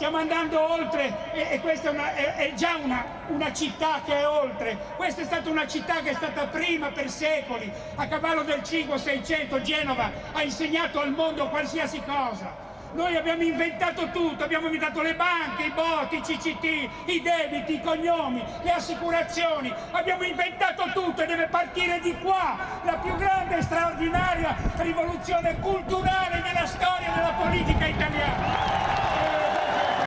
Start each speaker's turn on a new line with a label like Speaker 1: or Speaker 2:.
Speaker 1: stiamo andando oltre e questa è già una città che è oltre. Questa è stata una città che è stata prima per secoli, a cavallo del 500-600 Genova ha insegnato al mondo qualsiasi cosa. Noi abbiamo inventato tutto, abbiamo inventato le banche, i boti, i CCT, i debiti, i cognomi, le assicurazioni, abbiamo inventato tutto e deve partire di qua la più grande e straordinaria rivoluzione culturale nella storia della politica italiana.